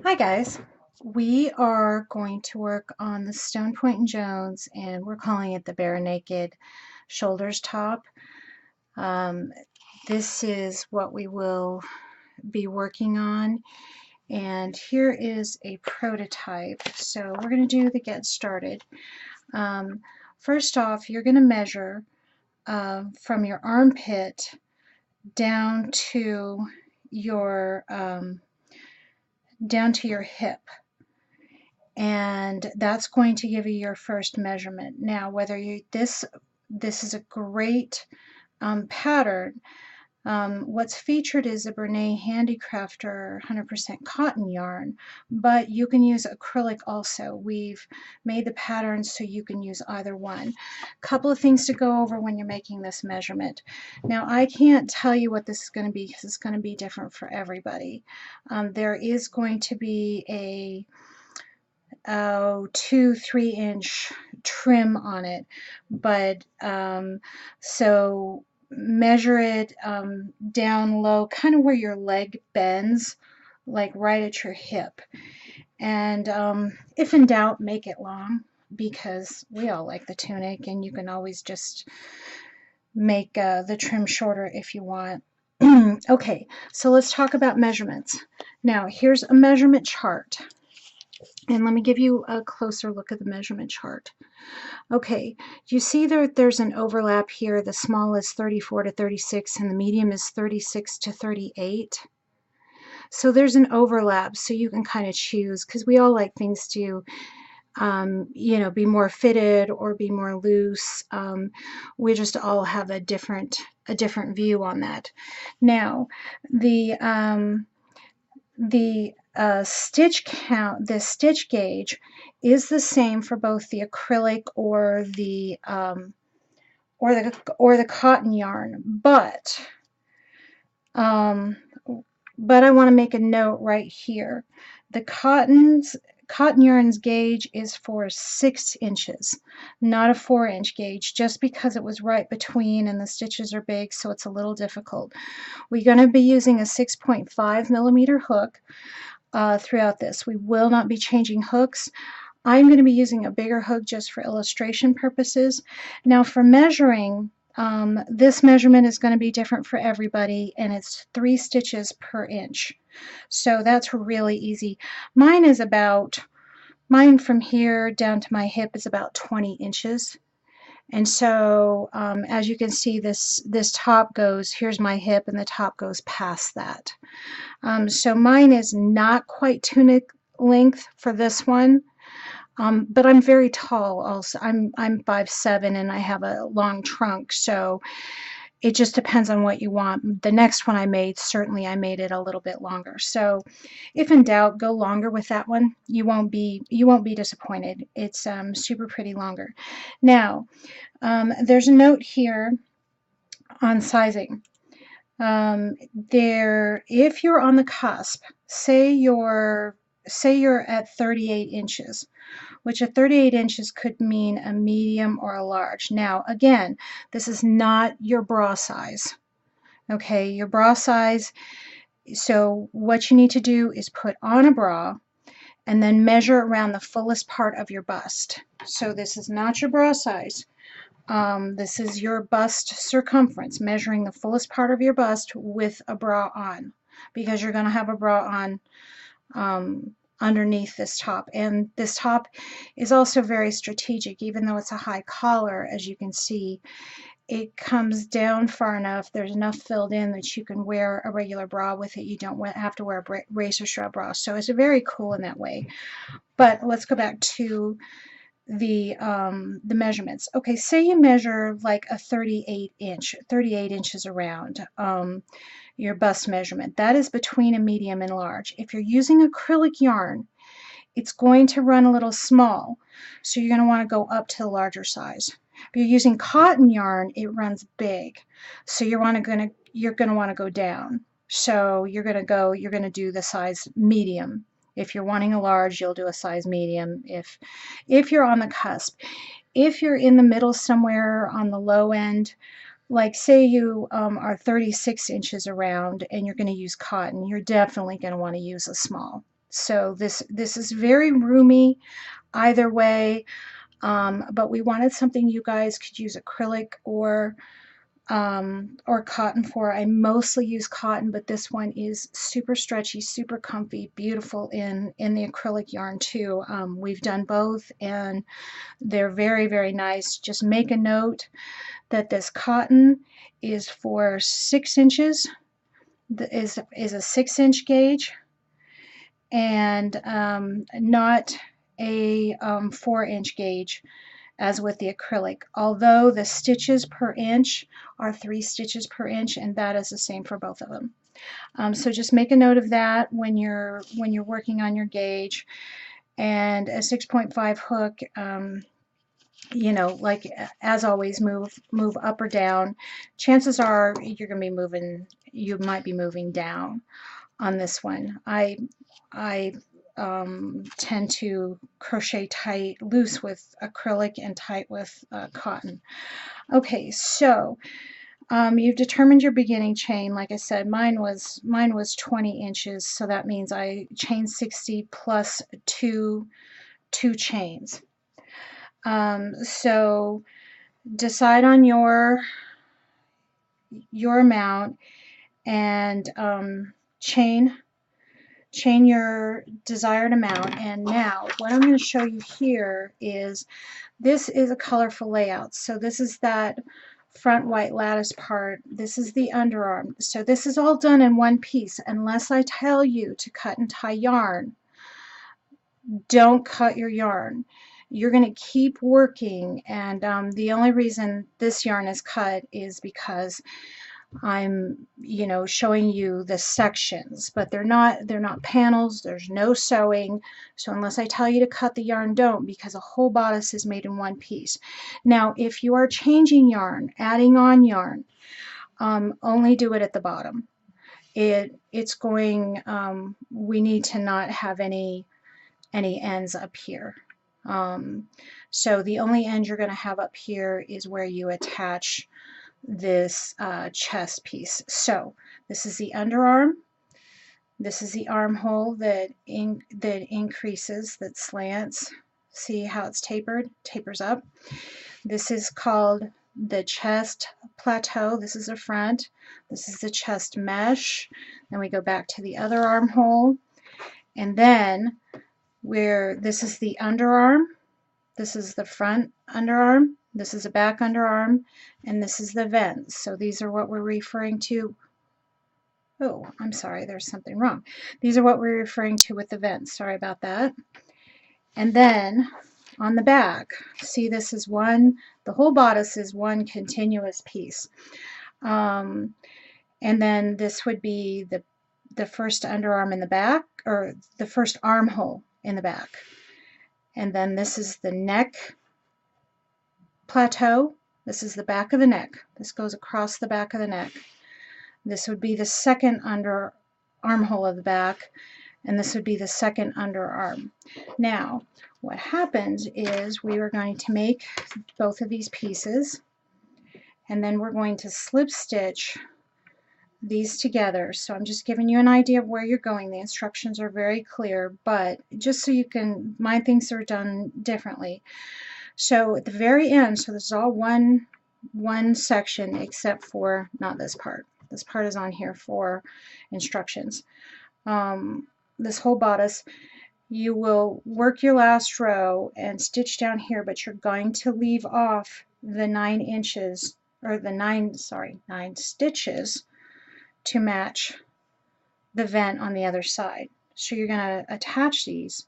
Hi guys, we are going to work on the Stonepoint and Jones, and we're calling it the Barenaked shoulders top. Um, this is what we will be working on, and here is a prototype. So we're going to do the get started. Um, First off, you're going to measure from your armpit down to your hip, and that's going to give you your first measurement. Now, whether you this is a great pattern. What's featured is a Brene Handicrafter 100% cotton yarn, but you can use acrylic also. We've made the patterns so you can use either one. Couple of things to go over when you're making this measurement. Now, I can't tell you what this is going to be because it's going to be different for everybody. There is going to be a 2-3 inch trim on it, but so measure it down low, kind of where your leg bends, like right at your hip. And if in doubt, make it long, because we all like the tunic, and you can always just make the trim shorter if you want. Okay, so let's talk about measurements. Now, here's a measurement chart. And let me give you a closer look at the measurement chart. Okay, you see there's an overlap here. The small is 34 to 36 and the medium is 36 to 38. So there's an overlap, so you can kind of choose, because we all like things to be more fitted or be more loose. We just all have a different view on that. Now, the stitch count, the stitch gauge, is the same for both the acrylic or the cotton yarn, but I want to make a note right here. The cotton yarn's gauge is for 6 inches, not a 4-inch gauge, just because it was right between and the stitches are big, so it's a little difficult. We're going to be using a 6.5 millimeter hook throughout this. We will not be changing hooks. I'm going to be using a bigger hook just for illustration purposes. Now, for measuring, this measurement is going to be different for everybody, and it's 3 stitches per inch. So that's really easy. Mine from here down to my hip is about 20 inches. And so as you can see, this top goes, here's my hip, and the top goes past that. So mine is not quite tunic length for this one. But I'm very tall also. I'm 5'7" and I have a long trunk, so it just depends on what you want. The next one I made, certainly I made it a little bit longer. So if in doubt, go longer with that one. You won't be disappointed. It's super pretty longer. Now, there's a note here on sizing. If you're on the cusp, say you're at 38 inches, which at 38 inches could mean a medium or a large. Now, again, this is not your bra size. Okay, your bra size, so what you need to do is put on a bra and then measure around the fullest part of your bust. So this is not your bra size. This is your bust circumference, measuring the fullest part of your bust with a bra on, because you're going to have a bra on underneath this top. And this top is also very strategic. Even though it's a high collar, as you can see, it comes down far enough, there's enough filled in that you can wear a regular bra with it. You don't have to wear a racer strap bra. So it's very cool in that way. But let's go back to the measurements. Okay, say you measure like a 38 inches around your bust measurement. That is between a medium and large. If you're using acrylic yarn, it's going to run a little small, so you're going to want to go up to the larger size. If you're using cotton yarn, it runs big, so you're going to want to go down. So you're going to do the size medium. If you're wanting a large, you'll do a size medium. If you're on the cusp, if you're in the middle somewhere on the low end, like say you are 36 inches around and you're going to use cotton, you're definitely going to want to use a small. So this is very roomy either way, but we wanted something you guys could use acrylic or cotton for. I mostly use cotton, but this one is super stretchy, super comfy, beautiful in the acrylic yarn too. We've done both and they're very, very nice. Just make a note that this cotton is for 6 inches, is a 6-inch gauge, and not a 4-inch gauge as with the acrylic, although the stitches per inch are 3 stitches per inch, and that is the same for both of them. So just make a note of that when you're working on your gauge. And a 6.5 hook, you know, like as always, move up or down. Chances are you're going to be moving, you might be moving down on this one. I tend to crochet tight, loose with acrylic and tight with cotton. Okay, so you've determined your beginning chain. Like I said, mine was 20 inches, so that means I chain 60 plus two chains. So decide on your amount and chain your desired amount. And now what I'm going to show you here is, this is a colorful layout. So this is that front white lattice part. This is the underarm. So this is all done in one piece. Unless I tell you to cut and tie yarn, don't cut your yarn. You're going to keep working, and the only reason this yarn is cut is because I'm, you know, showing you the sections, but they're not panels. There's no sewing. So unless I tell you to cut the yarn, don't, because a whole bodice is made in one piece. Now, if you are changing yarn, adding on yarn, only do it at the bottom. It's going, we need to not have any ends up here. So the only end you're going to have up here is where you attach this chest piece. So this is the underarm. This is the armhole that increases, that slants. See how it's tapered? Tapers up. This is called the chest plateau. This is the front. This is the chest mesh. Then we go back to the other armhole, and then this is the underarm. This is the front underarm. This is the back underarm, and this is the vents. So these are what we're referring to. Oh, I'm sorry, there's something wrong. These are what we're referring to with the vents. Sorry about that. And then on the back, see, this is one, the whole bodice is one continuous piece. And then this would be the first underarm in the back, or the first armhole in the back. And then this is the neck plateau. This is the back of the neck. This goes across the back of the neck. This would be the second armhole of the back, and this would be the second underarm. Now, what happens is we are going to make both of these pieces, and then we're going to slip stitch these together. So I'm just giving you an idea of where you're going. The instructions are very clear, but just so you can, my things are done differently. So at the very end, so this is all one section except for not this part. This part is on here for instructions. This whole bodice, you will work your last row and stitch down here, but you're going to leave off the 9 inches, or the 9 stitches to match the vent on the other side. So you're going to attach these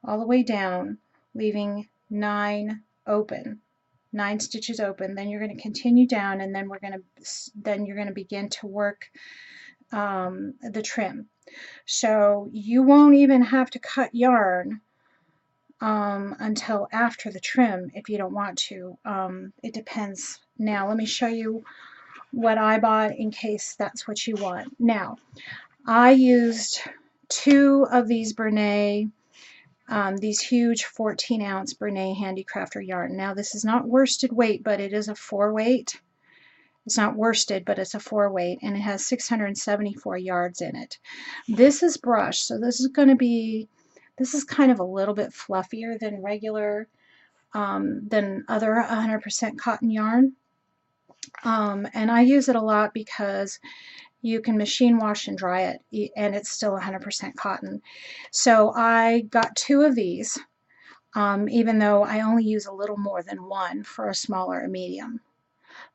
all the way down, leaving 9 open, 9 stitches open. Then you're going to continue down, and then you're going to begin to work the trim. So you won't even have to cut yarn until after the trim if you don't want to. It depends. Now let me show you what I bought in case that's what you want. Now, I used 2 of these Barenaked, these huge 14-ounce Barenaked Handicrafter yarn. Now, this is not worsted weight, but it is a 4 weight, It's not worsted, but it's a 4-weight, and it has 674 yards in it. This is brushed, so this is going to be, this is kind of a little bit fluffier than regular, than other 100% cotton yarn. And I use it a lot because you can machine wash and dry it, and it's still 100% cotton. So I got 2 of these, even though I only use a little more than 1 for a small or a medium.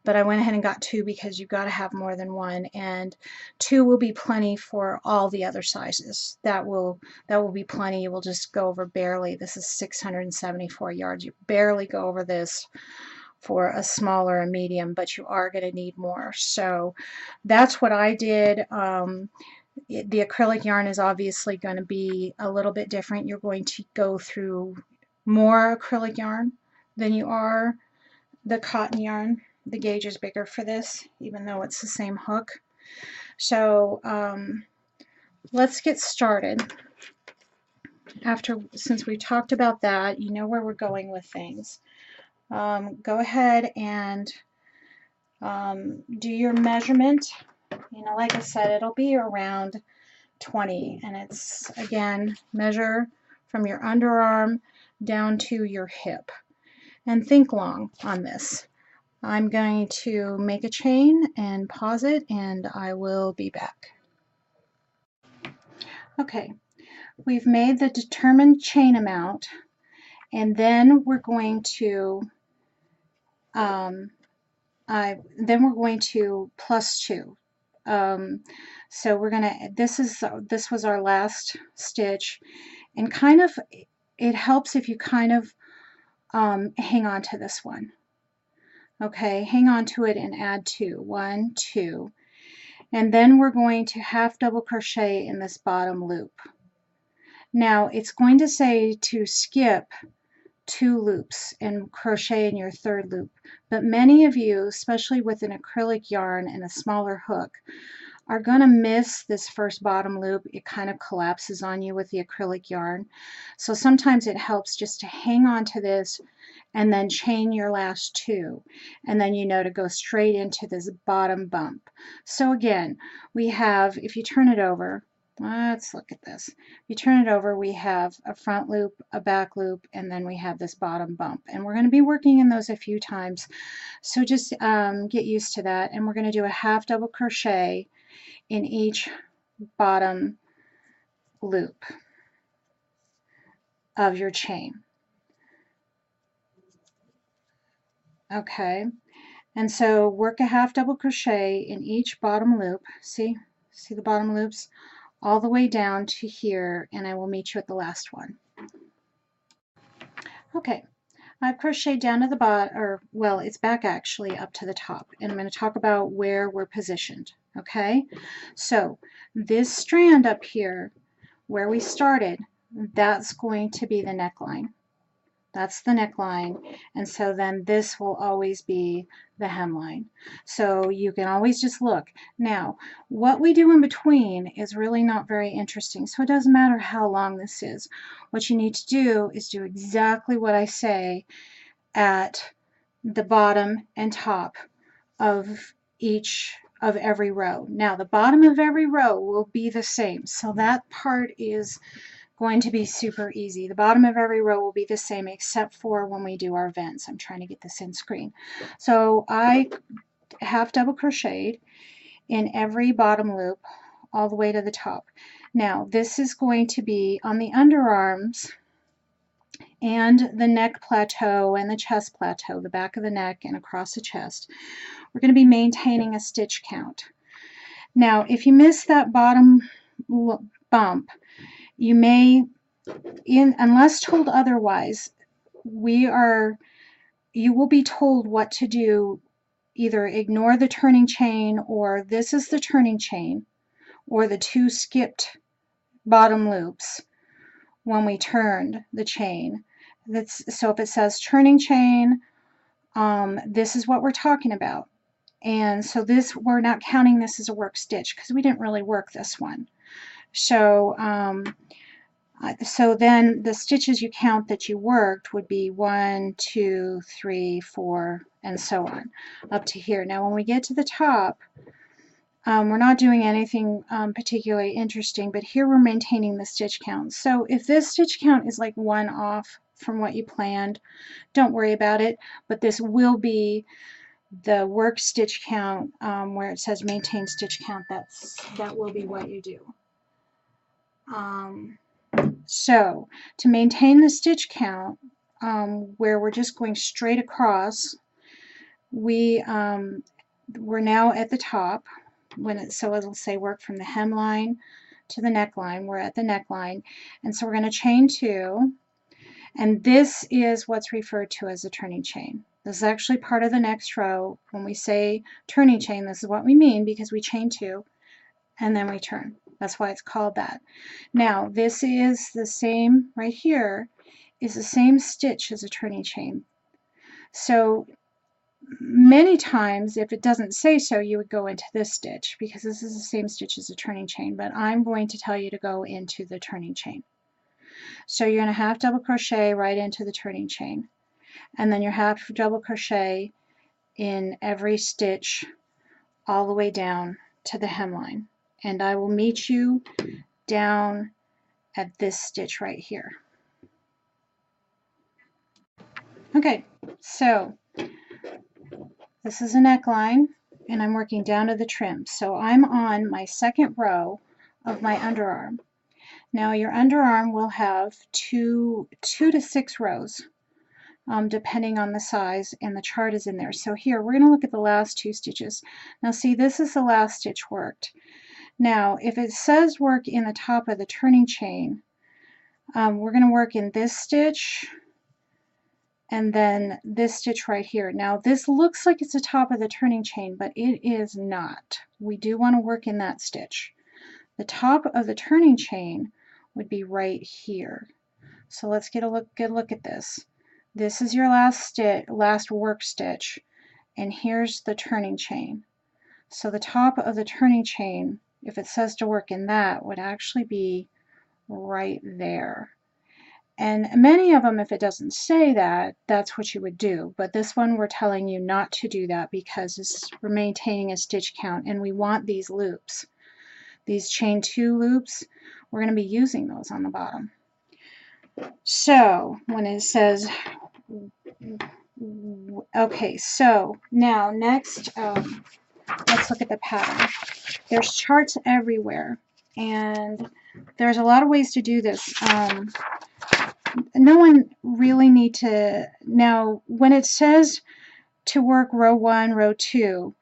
But I went ahead and got 2 because you've got to have more than 1, and 2 will be plenty for all the other sizes. That will be plenty. You will just go over barely. This is 674 yards. You barely go over this for a small or a medium, but you are going to need more. So that's what I did. The acrylic yarn is obviously going to be a little bit different. You're going to go through more acrylic yarn than you are the cotton yarn. The gauge is bigger for this, even though it's the same hook. So let's get started. Since we talked about that, you know where we're going with things. Go ahead and do your measurement. You know, like I said, it'll be around 20, and it's, again, measure from your underarm down to your hip, and think long on this. I'm going to make a chain and pause it, and I will be back. Okay, we've made the determined chain amount, and then we're going to plus 2. So we're gonna, this was our last stitch, and kind of, it helps if you kind of hang on to this one. Okay, hang on to it and add 2. 1, 2, and then we're going to half double crochet in this bottom loop. Now it's going to say to skip 2 loops and crochet in your 3rd loop, but many of you, especially with an acrylic yarn and a smaller hook, are going to miss this first bottom loop. It kind of collapses on you with the acrylic yarn. So sometimes it helps just to hang on to this and then chain your last 2, and then you know to go straight into this bottom bump. So again, we have, if you turn it over, let's look at this. If you turn it over, we have a front loop, a back loop, and then we have this bottom bump. And we're going to be working in those a few times. So just get used to that. And we're going to do a half double crochet in each bottom loop of your chain. Okay, and so work a half double crochet in each bottom loop. See the bottom loops all the way down to here, and I will meet you at the last one. Okay, I've crocheted down to the bottom, or well, it's back actually up to the top, and I'm going to talk about where we're positioned. Okay, so this strand up here where we started, that's going to be the neckline. That's the neckline, and so then this will always be the hemline. So you can always just look. Now, what we do in between is really not very interesting, so it doesn't matter how long this is. What you need to do is do exactly what I say at the bottom and top of every row. Now, the bottom of every row will be the same, so that part is going to be super easy. The bottom of every row will be the same except for when we do our vents. I'm trying to get this in screen. So I half double crocheted in every bottom loop all the way to the top. Now this is going to be on the underarms and the neck plateau and the chest plateau, the back of the neck and across the chest. We're going to be maintaining a stitch count. Now if you miss that bottom bump, you may, unless told otherwise, you will be told what to do. Either ignore the turning chain, or this is the turning chain, or the 2 skipped bottom loops when we turned the chain. So if it says turning chain, this is what we're talking about. And so this, we're not counting this as a work stitch because we didn't really work this one. So So then the stitches you count that you worked would be 1, 2, 3, 4, and so on up to here. Now when we get to the top, we're not doing anything particularly interesting, but here we're maintaining the stitch count. So if this stitch count is like 1 off from what you planned, don't worry about it, but this will be the work stitch count where it says maintain stitch count. That will be what you do. So to maintain the stitch count, where we're just going straight across, we're now at the top. So it'll say work from the hemline to the neckline. We're at the neckline, and so we're going to chain 2, and this is what's referred to as a turning chain. This is actually part of the next row. When we say turning chain, this is what we mean, because we chain 2 and then we turn. That's why it's called that. Now this is the same right here, is the same stitch as a turning chain. So many times, if it doesn't say so, you would go into this stitch, because this is the same stitch as a turning chain, but I'm going to tell you to go into the turning chain. So you're going to half double crochet right into the turning chain, and then you're half double crochet in every stitch all the way down to the hemline, and I will meet you down at this stitch right here. Okay, so this is a neckline, and I'm working down to the trim. So I'm on my second row of my underarm. Now your underarm will have two to 6 rows, depending on the size, and the chart is in there. So here we're going to look at the last 2 stitches. Now see, this is the last stitch worked. Now if it says work in the top of the turning chain, we're going to work in this stitch and then this stitch right here. Now this looks like it's the top of the turning chain, but it is not. We do want to work in that stitch. The top of the turning chain would be right here. So let's get a good look at this. This is your last work stitch, and here's the turning chain. So the top of the turning chain, if it says to work in that, would actually be right there. And many of them, if it doesn't say that, that's what you would do. But this one, we're telling you not to do that, because we're maintaining a stitch count, and we want these loops. These chain 2 loops, we're going to be using those on the bottom. So when it says, okay, so now next, let's look at the pattern. There's charts everywhere, and there's a lot of ways to do this. No one really need to, now when it says to work row 1, row 2,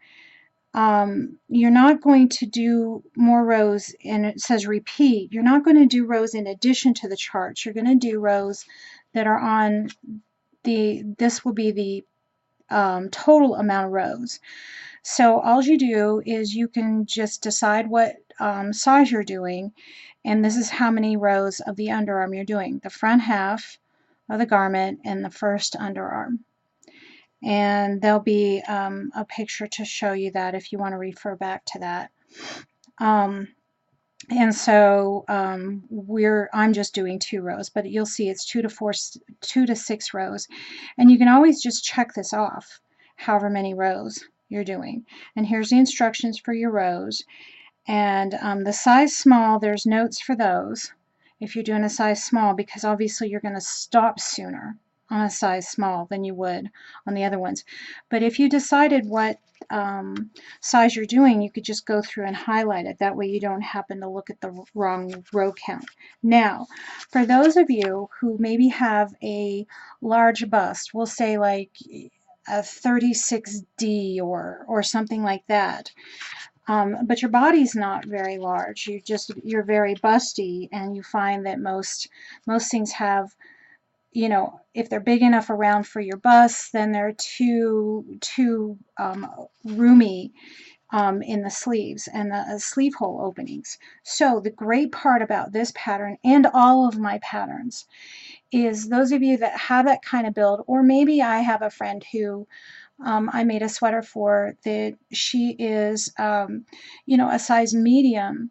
you're not going to do more rows, and it says repeat. You're not going to do rows in addition to the charts. You're going to do rows that are on this will be the total amount of rows. So all you do is you can just decide what size you're doing, and this is how many rows of the underarm you're doing. The front half of the garment and the first underarm. And there'll be a picture to show you that if you want to refer back to that. And so I'm just doing 2 rows, but you'll see it's 2 to 6 rows, and you can always just check this off, however many rows you're doing. And here's the instructions for your rows, and the size small, there's notes for those if you're doing a size small, because obviously you're going to stop sooner on a size small than you would on the other ones. But if you decided what size you're doing, you could just go through and highlight it. That way you don't happen to look at the wrong row count. Now, for those of you who maybe have a large bust, we'll say like a 36D or something like that, but your body's not very large, you're very busty, and you find that most things have, you know, if they're big enough around for your bust, then they're too roomy in the sleeves and the sleeve hole openings. So the great part about this pattern and all of my patterns is those of you that have that kind of build, or maybe I have a friend who I made a sweater for that she is, you know, a size medium,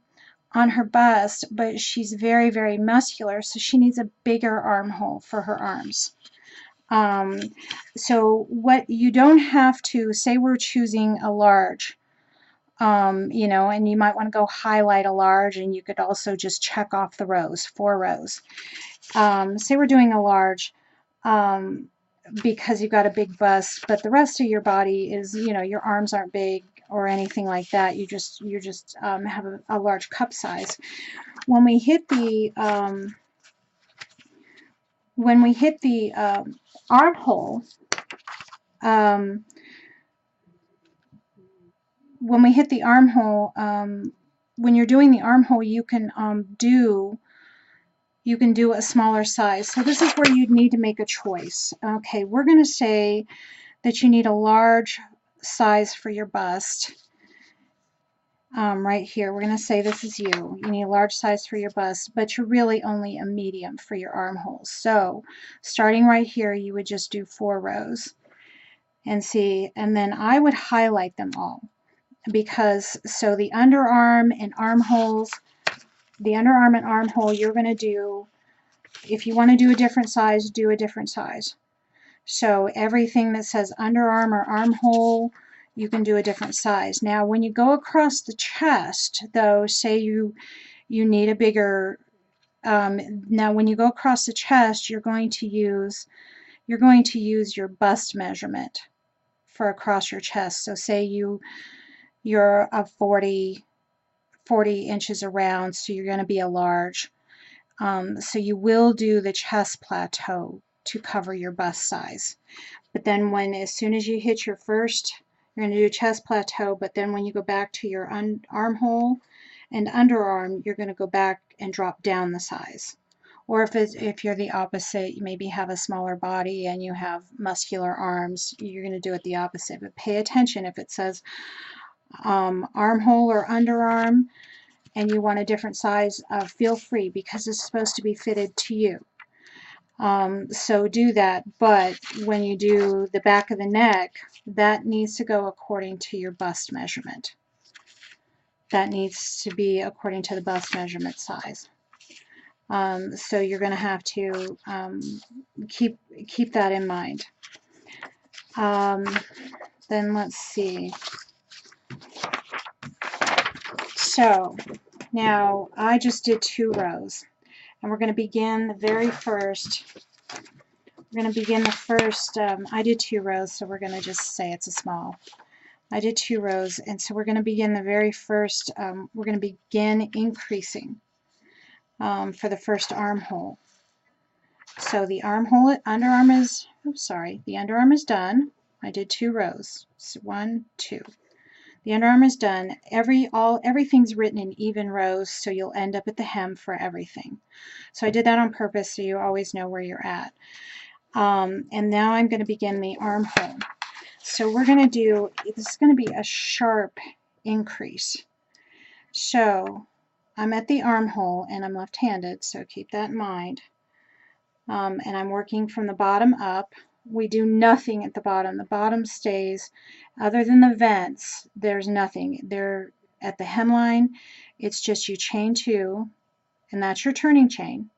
on her bust, but she's very, very muscular, so she needs a bigger armhole for her arms. So what you don't have to, say we're choosing a large, you know, and you might want to go highlight a large, and you could also just check off the rows, 4 rows. Say we're doing a large, because you've got a big bust, but the rest of your body is, you know, your arms aren't big or anything like that. You just have a large cup size. When we hit the armhole, when you're doing the armhole, you can do a smaller size. So this is where you'd need to make a choice. Okay, we're going to say that you need a large size for your bust. Right here, we're going to say this is you. You need a large size for your bust, but you're really only a medium for your armholes. So starting right here, you would just do 4 rows and see, and then I would highlight them all, because so the underarm and armholes, the underarm and armhole, you're going to do, if you want to do a different size, do a different size. So everything that says underarm or armhole, you can do a different size. Now when you go across the chest, though, say you need a bigger, now when you go across the chest, you're going to use your bust measurement for across your chest. So say you're a 40 inches around, so you're going to be a large. So you will do the chest plateau to cover your bust size. But then as soon as you hit your first, you're going to do chest plateau, but then when you go back to your armhole and underarm, you're going to go back and drop down the size. Or if you're the opposite, you maybe have a smaller body and you have muscular arms, you're going to do it the opposite. But pay attention if it says armhole or underarm and you want a different size, feel free, because it's supposed to be fitted to you. So do that, but when you do the back of the neck, that needs to go according to your bust measurement. That needs to be according to the bust measurement size. So you're going to have to keep that in mind. Then let's see. So now I just did 2 rows, and we're going to begin the very first. We're going to begin the first, I did 2 rows, so we're going to just say it's a small. I did 2 rows, and so we're going to begin the very first, we're going to begin increasing for the first armhole. So the armhole, underarm is, the underarm is done. I did 2 rows, so 1, 2. The underarm is done. Everything's written in even rows, so you'll end up at the hem for everything. So I did that on purpose, so you always know where you're at. And now I'm going to begin the armhole. So we're going to do, this is going to be a sharp increase. So I'm at the armhole and I'm left-handed, so keep that in mind. And I'm working from the bottom up. We do nothing at the bottom. The bottom stays, other than the vents, there's nothing. They're at the hemline, it's just you chain 2, and that's your turning chain.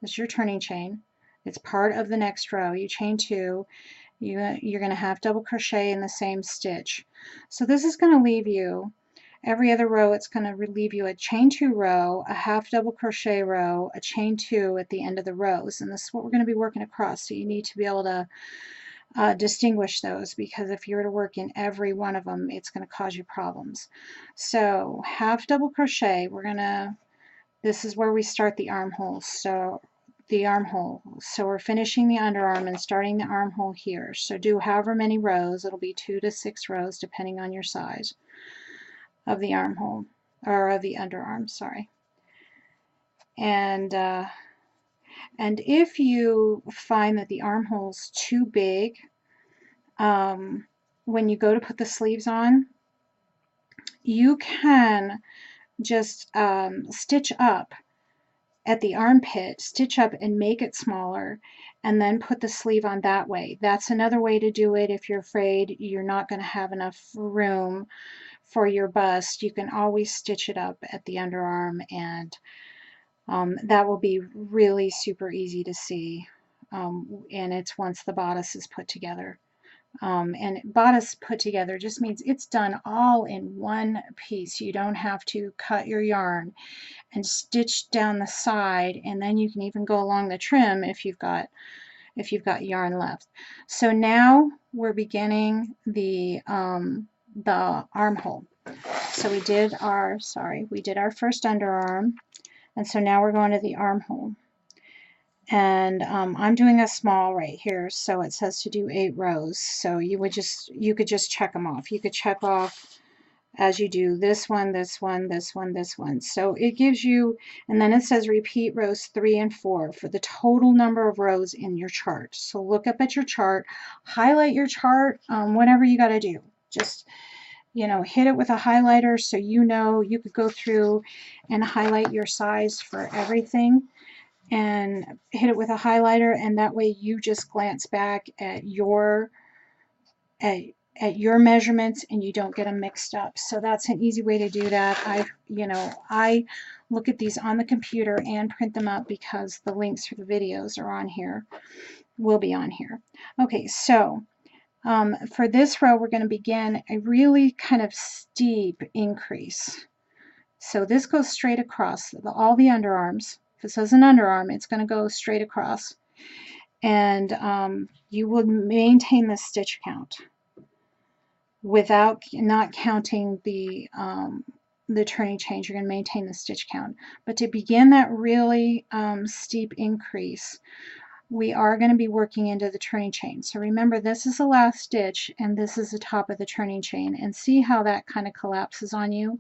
That's your turning chain. It's part of the next row. You chain 2, you're going to have double crochet in the same stitch. So this is going to leave you, every other row it's going to leave you a chain 2 row, a half double crochet row, a chain 2 at the end of the rows. And this is what we're going to be working across. So you need to be able to distinguish those, because if you were to work in every one of them, it's going to cause you problems. So half double crochet, this is where we start the armhole. So we're finishing the underarm and starting the armhole here. So do however many rows. It'll be 2 to 6 rows depending on your size of the armhole, or of the underarm, sorry. And if you find that the armhole's too big, when you go to put the sleeves on, you can just stitch up at the armpit, stitch up and make it smaller, and then put the sleeve on that way. That's another way to do it if you're afraid you're not going to have enough room for your bust, you can always stitch it up at the underarm, and that will be really super easy to see, and it's once the bodice is put together. And bodice put together just means it's done all in one piece. You don't have to cut your yarn and stitch down the side, and then you can even go along the trim if you've got yarn left. So now we're beginning the armhole. So we did our first underarm, and so now we're going to the armhole. And I'm doing a small right here, so it says to do 8 rows. So you could just check them off. You could check off as you do this one, this one, this one, this one. So it gives you, and then it says repeat rows 3 and 4 for the total number of rows in your chart. So look up at your chart, highlight your chart, whatever you got to do. Just, you know, hit it with a highlighter so you know. You could go through and highlight your size for everything and hit it with a highlighter, and that way you just glance back at your measurements and you don't get them mixed up. So that's an easy way to do that. I look at these on the computer and print them up because the links for the videos are on here, will be on here. Okay, so for this row we're going to begin a really kind of steep increase. So this goes straight across all the underarms. If it says an underarm, it's going to go straight across, and you will maintain the stitch count without not counting the turning chains. You're going to maintain the stitch count. But to begin that really steep increase, we are going to be working into the turning chain. So remember, this is the last stitch and this is the top of the turning chain, and see how that kind of collapses on you.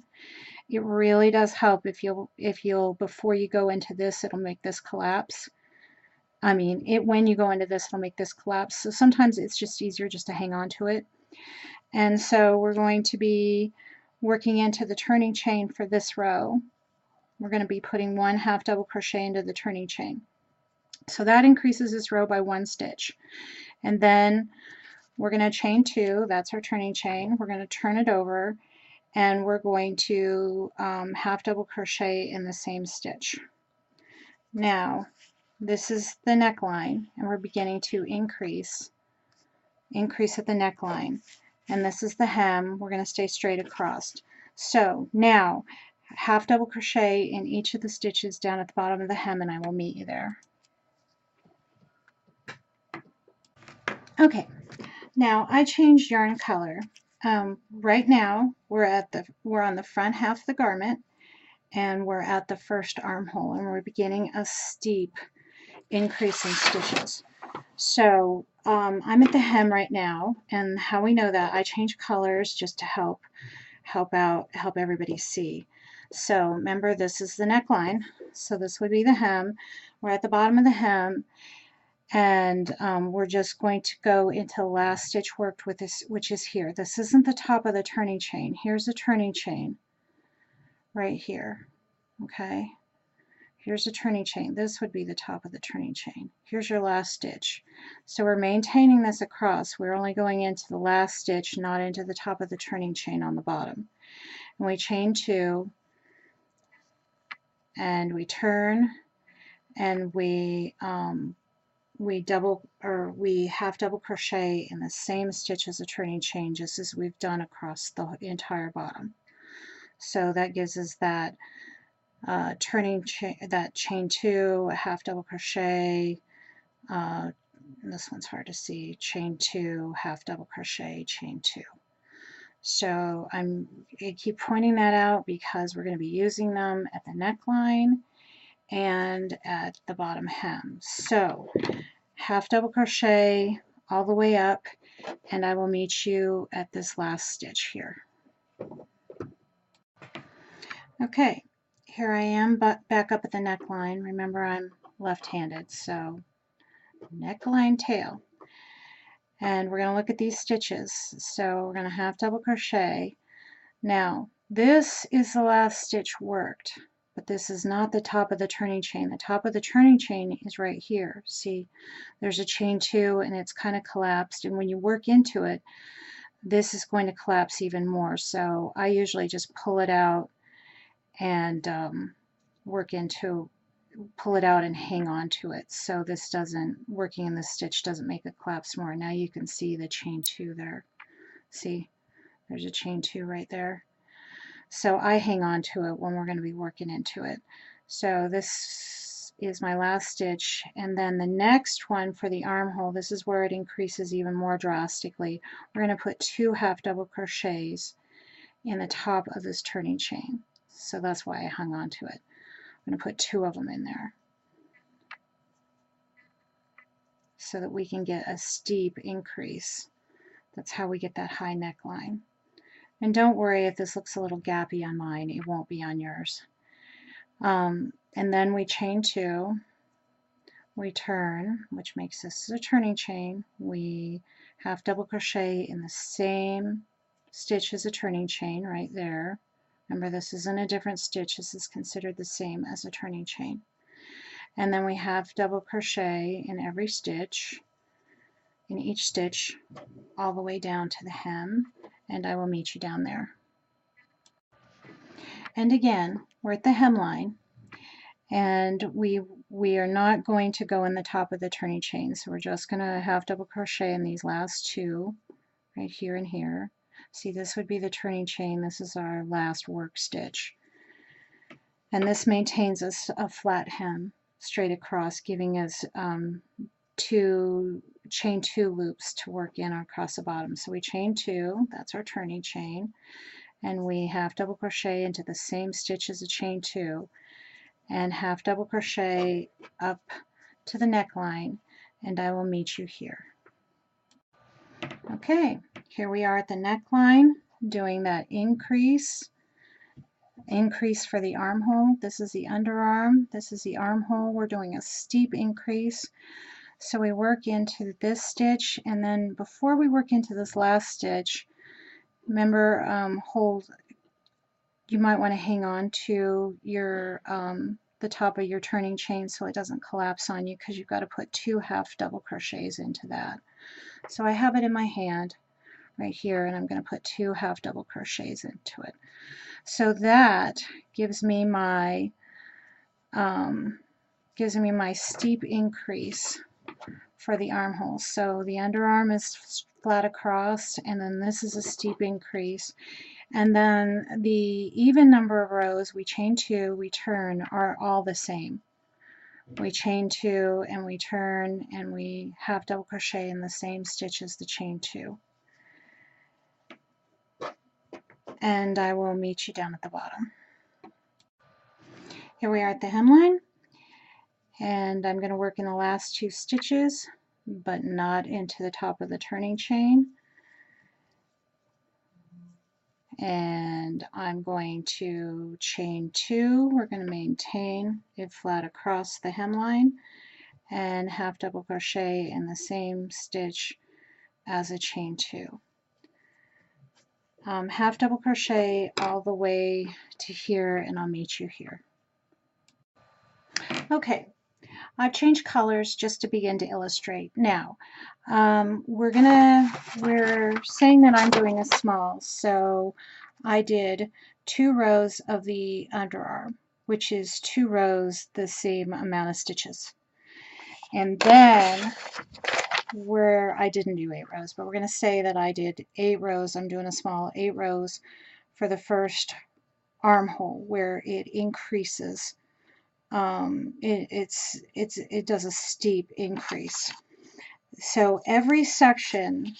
It really does help if you'll before you go into this, it'll make this collapse. I mean, when you go into this, it'll make this collapse. So sometimes it's just easier just to hang on to it. And so we're going to be working into the turning chain for this row. We're going to be putting 1 half double crochet into the turning chain. So that increases this row by 1 stitch. And then we're going to chain 2, that's our turning chain. We're going to turn it over, and we're going to half double crochet in the same stitch. Now this is the neckline, and we're beginning to increase at the neckline, and this is the hem. We're going to stay straight across. So now half double crochet in each of the stitches down at the bottom of the hem, and I will meet you there. Okay, now I changed yarn color. Right now we're on the front half of the garment, and we're at the first armhole, and we're beginning a steep increase in stitches. So I'm at the hem right now, and how we know that, I change colors just to help everybody see. So remember, this is the neckline, so this would be the hem. We're at the bottom of the hem, and we're just going to go into the last stitch worked with this, which is here. This isn't the top of the turning chain. Here's the turning chain right here. Okay, here's a turning chain. This would be the top of the turning chain. Here's your last stitch. So we're maintaining this across. We're only going into the last stitch, not into the top of the turning chain on the bottom. And we chain 2, and we turn, and we half double crochet in the same stitch as a turning chain, just as we've done across the entire bottom. So that gives us that chain 2, a half double crochet, this one's hard to see, chain 2, half double crochet, chain 2. So I keep pointing that out because we're going to be using them at the neckline and at the bottom hem. So half double crochet all the way up, and I will meet you at this last stitch here. Okay, here I am back up at the neckline. Remember, I'm left-handed, so neckline tail. And we're going to look at these stitches. So we're going to half double crochet. Now, this is the last stitch worked, but this is not the top of the turning chain. The top of the turning chain is right here. See, there's a chain 2, and it's kind of collapsed, and when you work into it, this is going to collapse even more. So I usually just pull it out and pull it out and hang on to it. So this doesn't, working in this stitch doesn't make it collapse more. Now you can see the chain 2 there. See, there's a chain 2 right there. So I hang on to it when we're going to be working into it. So this is my last stitch, and then the next one for the armhole, this is where it increases even more drastically. We're going to put 2 half double crochets in the top of this turning chain. So that's why I hung on to it. I'm going to put 2 of them in there so that we can get a steep increase. That's how we get that high neckline. And don't worry if this looks a little gappy on mine, it won't be on yours. And then we chain 2, we turn, which makes this a turning chain. We half double crochet in the same stitch as a turning chain right there. Remember, this isn't a different stitch, this is considered the same as a turning chain. And then we half double crochet in every stitch, in each stitch, all the way down to the hem, and I will meet you down there. And again, we're at the hemline, and we are not going to go in the top of the turning chain, so we're just going to half double crochet in these last 2 right here and here. See, this would be the turning chain, this is our last work stitch, and this maintains us a flat hem straight across, giving us 2 chain 2 loops to work in across the bottom. So we chain 2, that's our turning chain, and we half double crochet into the same stitch as a chain 2, and half double crochet up to the neckline, and I will meet you here. Okay, here we are at the neckline doing that increase for the armhole. This is the underarm, this is the armhole. We're doing a steep increase. So we work into this stitch, and then before we work into this last stitch, remember, you might want to hang on to your the top of your turning chain so it doesn't collapse on you, because you've got to put 2 half double crochets into that. So I have it in my hand right here, and I'm going to put 2 half double crochets into it. So that gives me my steep increase for the armhole. So the underarm is flat across, and then this is a steep increase. And then the even number of rows, we chain 2, we turn, are all the same. We chain 2 and we turn and we half double crochet in the same stitch as the chain 2. And I will meet you down at the bottom. Here we are at the hemline, and I'm going to work in the last 2 stitches, but not into the top of the turning chain. And I'm going to chain 2, we're going to maintain it flat across the hemline, and half double crochet in the same stitch as a chain 2. Half double crochet all the way to here, and I'll meet you here. Okay, I've changed colors just to begin to illustrate. Now, we're saying that I'm doing a small, so I did 2 rows of the underarm, which is 2 rows, the same amount of stitches. And then I didn't do 8 rows, but we're going to say that I did 8 rows. I'm doing a small 8 rows for the first armhole, where it increases. It does a steep increase. So every section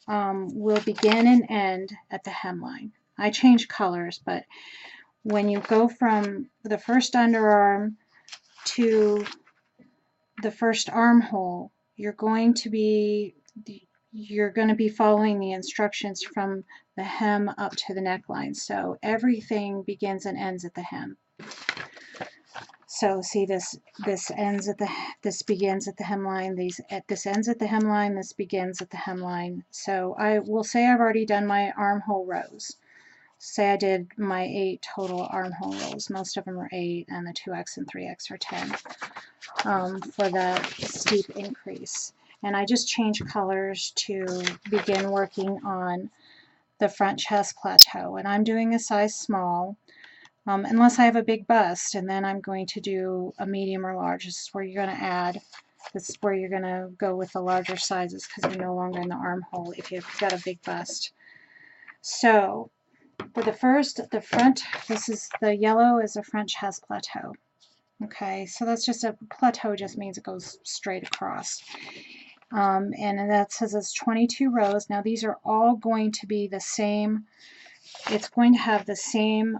will begin and end at the hemline. I change colors, but when you go from the first underarm to the first armhole, you're going to be following the instructions from the hem up to the neckline. So everything begins and ends at the hem. So see, this begins at the hemline, this ends at the hemline, this begins at the hemline. So I will say I've already done my armhole rows. Say I did my 8 total armhole rows. Most of them are 8, and the 2x and 3x are 10 for the steep increase. And I just changed colors to begin working on the front chest plateau. And I'm doing a size small, unless I have a big bust, and then I'm going to do a medium or large. This is where you're going to add, this is where you're going to go with the larger sizes because you're no longer in the armhole if you've got a big bust. So for the front, this is the yellow is a front chest plateau. Okay, so that's just a plateau, just means it goes straight across. And that says it's 22 rows. Now these are all going to be the same. It's going to have the same,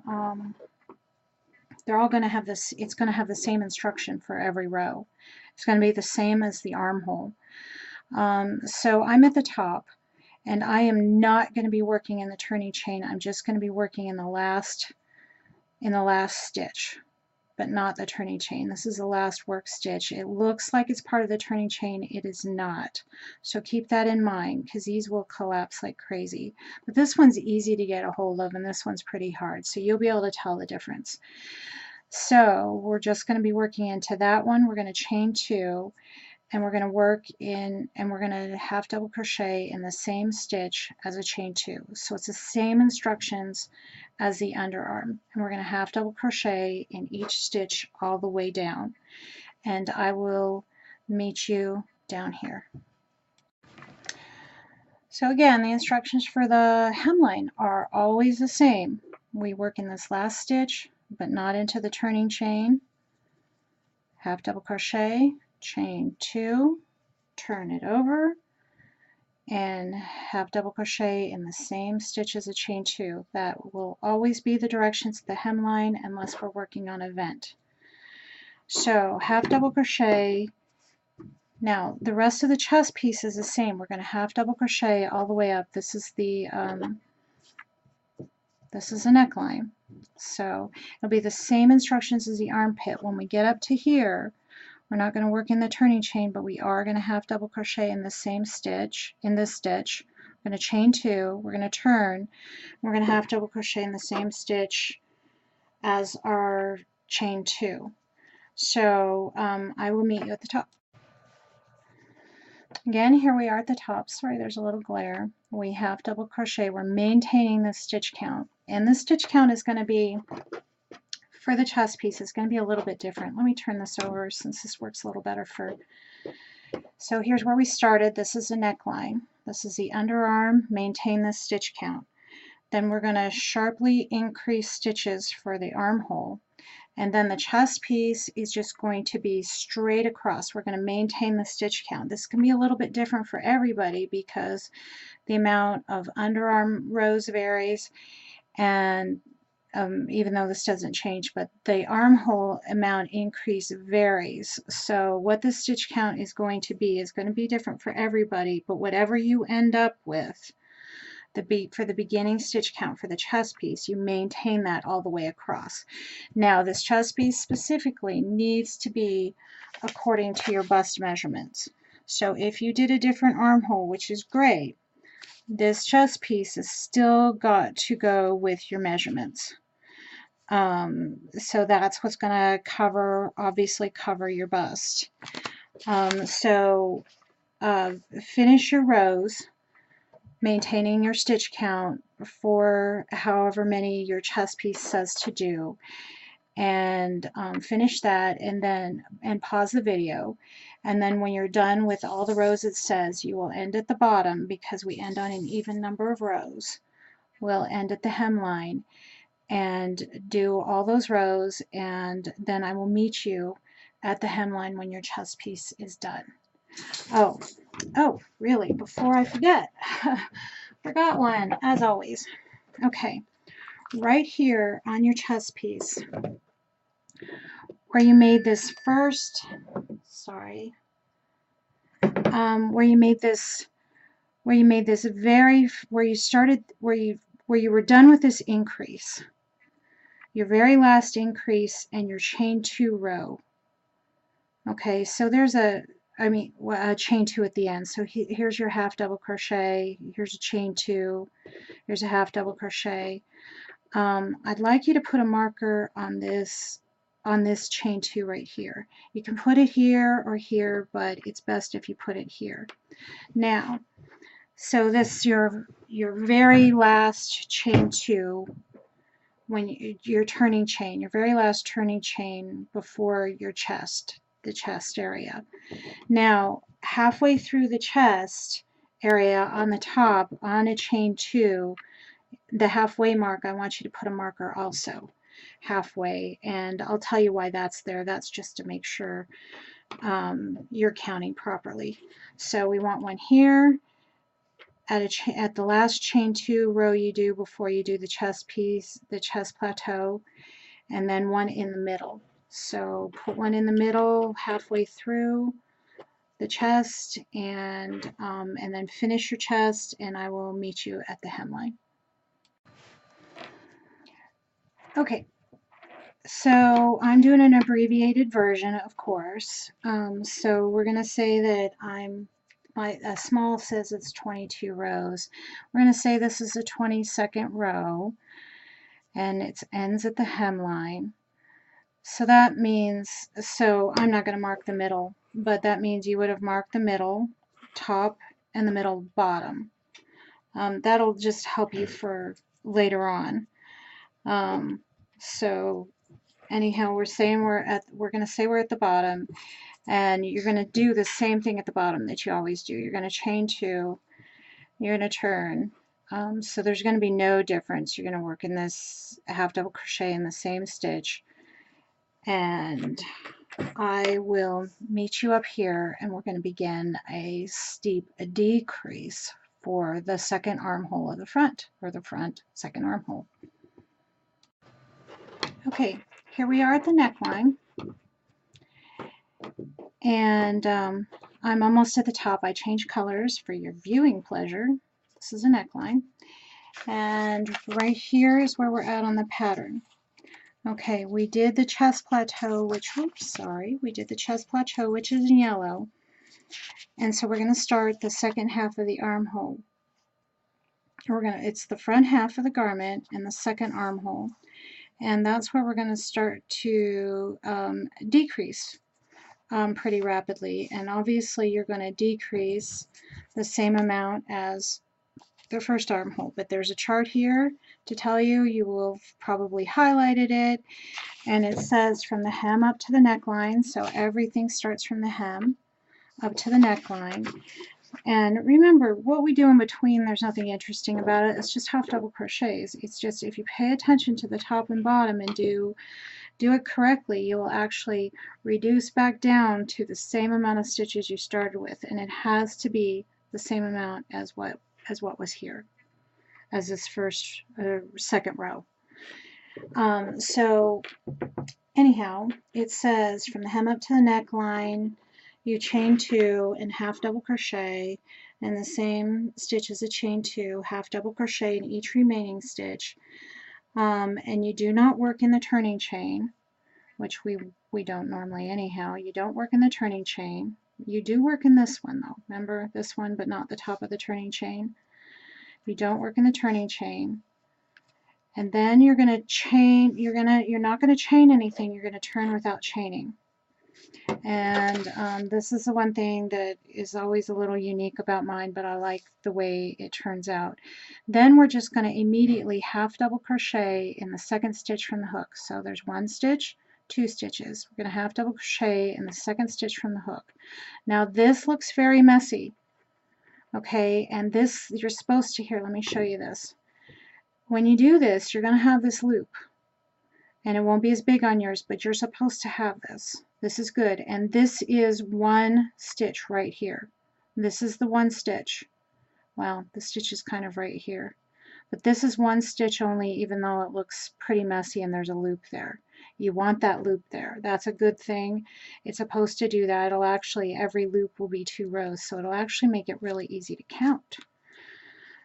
they're all going to have this, it's going to have the same instruction for every row. It's going to be the same as the armhole. So I'm at the top, and I am not going to be working in the turning chain. I'm just going to be working in the last stitch, but not the turning chain. This is the last work stitch. It looks like it's part of the turning chain. It is not. So keep that in mind, because these will collapse like crazy. But this one's easy to get a hold of, and this one's pretty hard. So you'll be able to tell the difference. So we're just going to be working into that one. We're going to chain 2, and we're going to work in, and we're going to half double crochet in the same stitch as a chain 2. So it's the same instructions as the underarm, and we're going to half double crochet in each stitch all the way down, and I will meet you down here. So again, the instructions for the hemline are always the same. We work in this last stitch, but not into the turning chain. Half double crochet, chain 2, turn it over, and half double crochet in the same stitch as a chain 2. That will always be the directions of the hemline unless we're working on a vent. So half double crochet. Now the rest of the chest piece is the same. We're going to half double crochet all the way up. This is the neckline. So it'll be the same instructions as the armpit. When we get up to here, we're not going to work in the turning chain, but we are going to half double crochet in the same stitch, in this stitch. We're going to chain 2, we're going to turn, we're going to half double crochet in the same stitch as our chain 2. So I will meet you at the top. Again, here we are at the top. Sorry, there's a little glare. We half double crochet. We're maintaining the stitch count, and the stitch count is going to be, for the chest piece, is going to be a little bit different. Let me turn this over since this works a little better for. So here's where we started. This is the neckline. This is the underarm. Maintain the stitch count. Then we're going to sharply increase stitches for the armhole. And then the chest piece is just going to be straight across. We're going to maintain the stitch count. This can be a little bit different for everybody because the amount of underarm rows varies, and even though this doesn't change, but the armhole amount increase varies. So what the stitch count is going to be different for everybody, but whatever you end up with, for the beginning stitch count for the chest piece, you maintain that all the way across. Now this chest piece specifically needs to be according to your bust measurements. So if you did a different armhole, which is great, this chest piece has still got to go with your measurements. So that's what's going to obviously cover your bust. Finish your rows, maintaining your stitch count for however many your chest piece says to do, and finish that, and pause the video, and then when you're done with all the rows it says, you will end at the bottom because we end on an even number of rows. We'll end at the hemline and do all those rows, and then I will meet you at the hemline when your chest piece is done. Oh, really, before I forget, forgot one, as always. Okay, right here on your chest piece, where you made this first, where you made this where you were done with this increase, your very last increase, and your chain 2 row. Okay, so there's a chain 2 at the end. So here's your half double crochet, here's a chain 2, here's a half double crochet. I'd like you to put a marker on this on this chain 2 right here. You can put it here or here, but it's best if you put it here. Now, so this your very last chain 2 when your turning chain, your very last turning chain before your chest, the chest area. Now, halfway through the chest area on the top on a chain 2, the halfway mark, I want you to put a marker also halfway, and I'll tell you why that's there. That's just to make sure you're counting properly. So we want one here at the last chain 2 row you do before you do the chest piece, the chest plateau, and then one in the middle. So put one in the middle halfway through the chest, and then finish your chest, and I will meet you at the hemline. Okay, so I'm doing an abbreviated version, of course. So we're going to say that a small says it's 22 rows. We're going to say this is a 22nd row, and it ends at the hemline. So that means, so I'm not going to mark the middle, but that means you would have marked the middle, top, and the middle bottom. That'll just help you for later on. So anyhow, we're going to say we're at the bottom, and you're going to do the same thing at the bottom that you always do. You're going to chain 2, you're going to turn. So there's going to be no difference. You're going to work in this half double crochet in the same stitch, and I will meet you up here, and we're going to begin a steep decrease for the second armhole of the front, or the front second armhole. Okay, here we are at the neckline, and I'm almost at the top. I changed colors for your viewing pleasure. This is a neckline, and right here is where we're at on the pattern. Okay, we did the chest plateau, we did the chest plateau, which is in yellow, and so we're going to start the second half of the armhole. It's the front half of the garment and the second armhole, and that's where we're going to start to decrease pretty rapidly. And obviously you're going to decrease the same amount as the first armhole, but there's a chart here to tell you. You will have probably highlighted it, and it says from the hem up to the neckline, so everything starts from the hem up to the neckline. And remember, what we do in between, there's nothing interesting about it. It's just half double crochets. It's just if you pay attention to the top and bottom and do it correctly, you will actually reduce back down to the same amount of stitches you started with, and it has to be the same amount as what was here, as this second row. So anyhow, it says from the hem up to the neckline, you chain 2 and half double crochet, and the same stitch as a chain 2, half double crochet in each remaining stitch, and you do not work in the turning chain, which we don't normally anyhow. You don't work in the turning chain. You do work in this one though. Remember this one, but not the top of the turning chain. You don't work in the turning chain. And then you're going to chain, you're not going to chain anything, you're going to turn without chaining. And this is the one thing that is always a little unique about mine, but I like the way it turns out. Then we're just going to immediately half double crochet in the second stitch from the hook. So there's 1 stitch, 2 stitches. We're going to half double crochet in the second stitch from the hook. Now this looks very messy, okay, and this you're supposed to, here, let me show you this. When you do this, you're going to have this loop, and it won't be as big on yours, but you're supposed to have this. This is good, and this is 1 stitch right here. This is the 1 stitch. Well, the stitch is kind of right here, but this is 1 stitch only, even though it looks pretty messy and there's a loop there. You want that loop there. That's a good thing. It's supposed to do that. It'll actually, every loop will be 2 rows, so it'll actually make it really easy to count.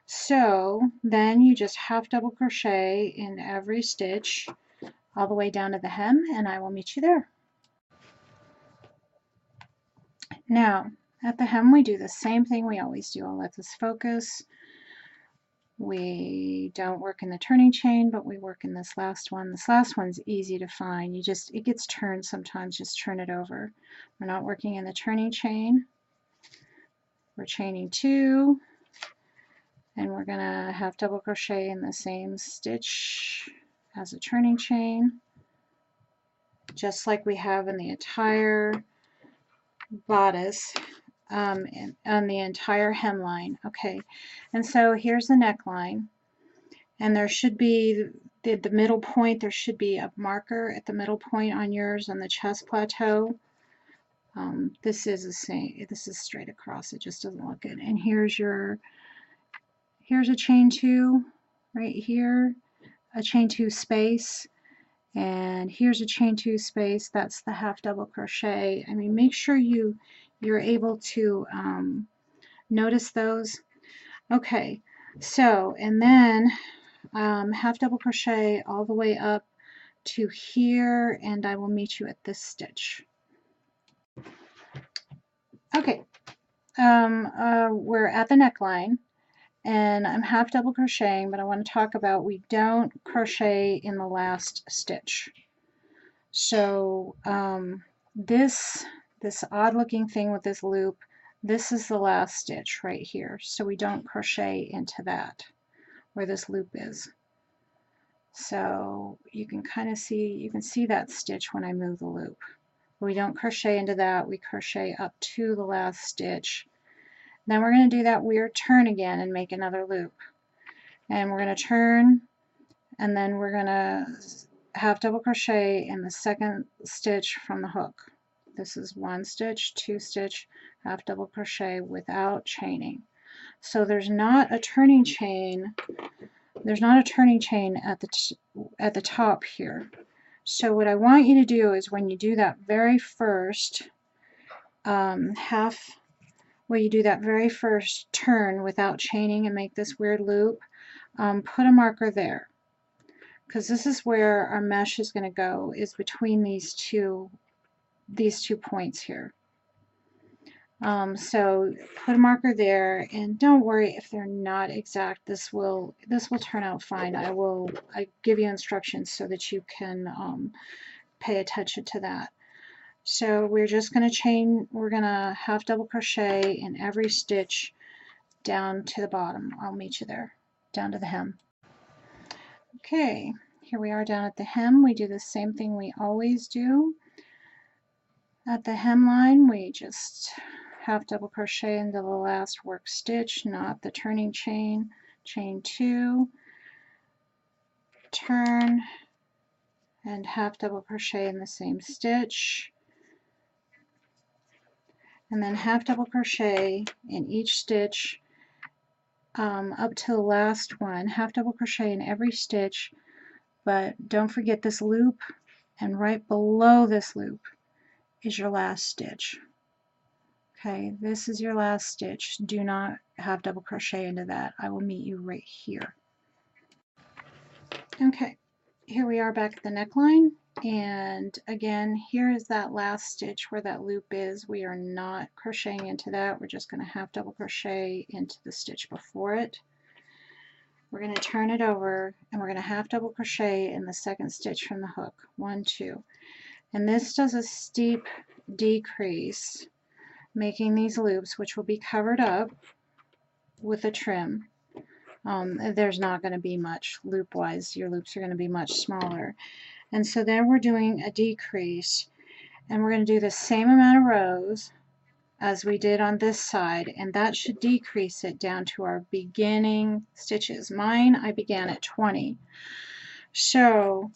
So then you just half double crochet in every stitch all the way down to the hem, and I will meet you there. Now at the hem we do the same thing we always do. I'll let this focus. We don't work in the turning chain, but we work in this last one. This last one's easy to find. It gets turned sometimes, just turn it over. We're not working in the turning chain. We're chaining 2, and we're gonna half double crochet in the same stitch as a turning chain, just like we have in the entire bodice, and on the entire hemline. Okay, and so here's the neckline, and there should be the middle point. There should be a marker at the middle point on yours on the chest plateau. This is the same. This is straight across. It just doesn't look good. And here's a chain 2 right here, a chain 2 space, and here's a chain 2 space. That's the half double crochet. I mean, make sure you're able to notice those. Okay, so and then half double crochet all the way up to here, and I will meet you at this stitch. Okay, we're at the neckline, and I'm half double crocheting, but I want to talk about we don't crochet in the last stitch. So this odd looking thing with this loop, this is the last stitch right here, so we don't crochet into that where this loop is. So you can kind of see, you can see that stitch when I move the loop. We don't crochet into that, we crochet up to the last stitch. Then we're going to do that weird turn again and make another loop. And we're going to turn, and then we're going to half double crochet in the second stitch from the hook. This is 1 stitch, 2 stitch, half double crochet without chaining. So there's not a turning chain. There's not a turning chain at the top here. So what I want you to do is when you do that very first turn without chaining and make this weird loop, put a marker there, because this is where our mesh is going to go, is between these two points here. So put a marker there, and don't worry if they're not exact. This will turn out fine. I give you instructions so that you can pay attention to that. So we're just going to chain. We're going to half double crochet in every stitch down to the bottom. I'll meet you there, down to the hem. Okay, here we are down at the hem. We do the same thing we always do. At the hemline, we just half double crochet into the last work stitch, not the turning chain. Chain 2, turn, and half double crochet in the same stitch, and then half double crochet in each stitch up to the last one. Half double crochet in every stitch, but don't forget this loop, and right below this loop is your last stitch. Okay, this is your last stitch. Do not half double crochet into that. I will meet you right here. Okay, here we are back at the neckline, and again, here is that last stitch where that loop is. We are not crocheting into that. We're just going to half double crochet into the stitch before it. We're going to turn it over, and we're going to half double crochet in the second stitch from the hook. 1, 2, and this does a steep decrease, making these loops, which will be covered up with a trim. There's not going to be much loop-wise. Your loops are going to be much smaller. And so then we're doing a decrease, and we're going to do the same amount of rows as we did on this side, and that should decrease it down to our beginning stitches. Mine, I began at 20. So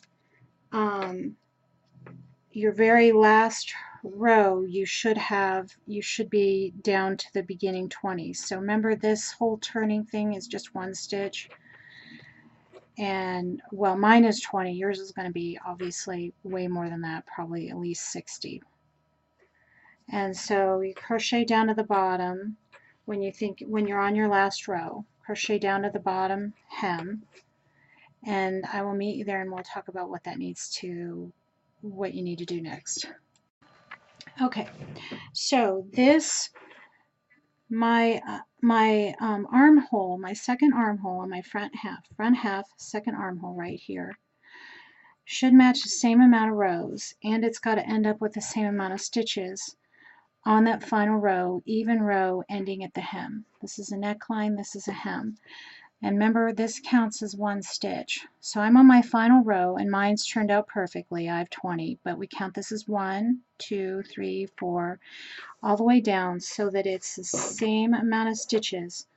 your very last row, you should be down to the beginning 20. So remember, this whole turning thing is just 1 stitch, and well, mine is 20. Yours is going to be obviously way more than that, probably at least 60. And so you crochet down to the bottom when you're on your last row. Crochet down to the bottom hem, and I will meet you there, and we'll talk about what you need to do next. Okay, so this my armhole, my second armhole on my front half, second armhole right here, should match the same amount of rows, and it's got to end up with the same amount of stitches on that final row, even row ending at the hem. This is a neckline, this is a hem. And remember, this counts as one stitch. So I'm on my final row, and mine's turned out perfectly. I have 20, but we count this as 1, 2, 3, 4, all the way down so that it's the same amount of stitches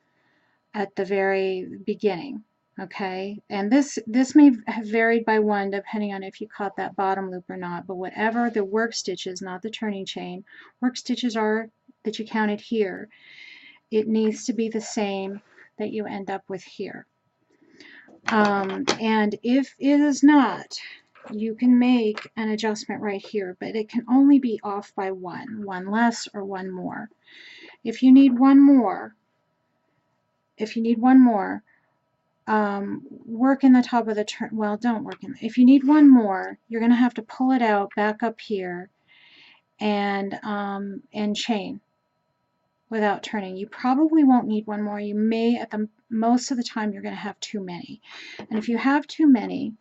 at the very beginning. Okay, and this may have varied by 1 depending on if you caught that bottom loop or not, but whatever the work stitches, not the turning chain, work stitches are that you counted here, it needs to be the same that you end up with here. And if it is not, you can make an adjustment right here, but it can only be off by 1 less or 1 more. If you need one more, work in the top of the turn. Well, don't work in. If you need one more, you're going to have to pull it out back up here and chain without turning. You probably won't need one more. You may, at the most of the time, you're going to have too many. And if you have too many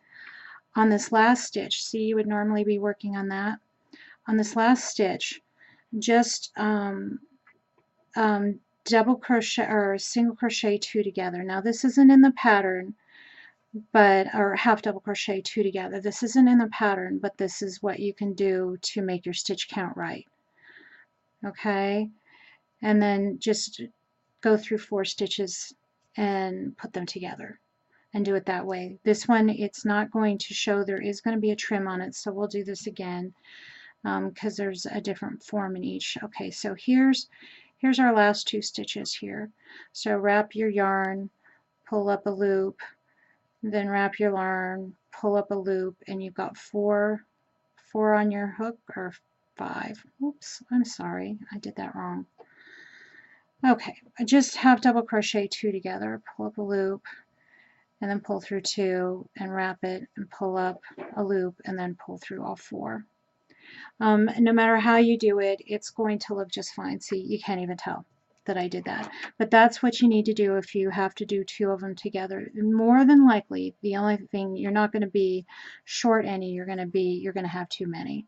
on this last stitch, see, you would normally be working on that. On this last stitch, just double crochet or single crochet 2 together. Now this isn't in the pattern, but or half double crochet 2 together. This isn't in the pattern, but this is what you can do to make your stitch count right. Okay, and then just go through 4 stitches and put them together and do it that way. This one, it's not going to show. There is going to be a trim on it, so we'll do this again because there's a different form in each. Okay, so here's our last 2 stitches here. So wrap your yarn, pull up a loop, then wrap your yarn, pull up a loop, and you've got 4 on your hook, or 5. Oops, I'm sorry, I did that wrong. Okay, just half double crochet 2 together, pull up a loop, and then pull through 2 and wrap it and pull up a loop and then pull through all 4. No matter how you do it, it's going to look just fine. See, you can't even tell that I did that. But that's what you need to do if you have to do 2 of them together. More than likely, the only thing, you're not going to be short any, you're going to have too many.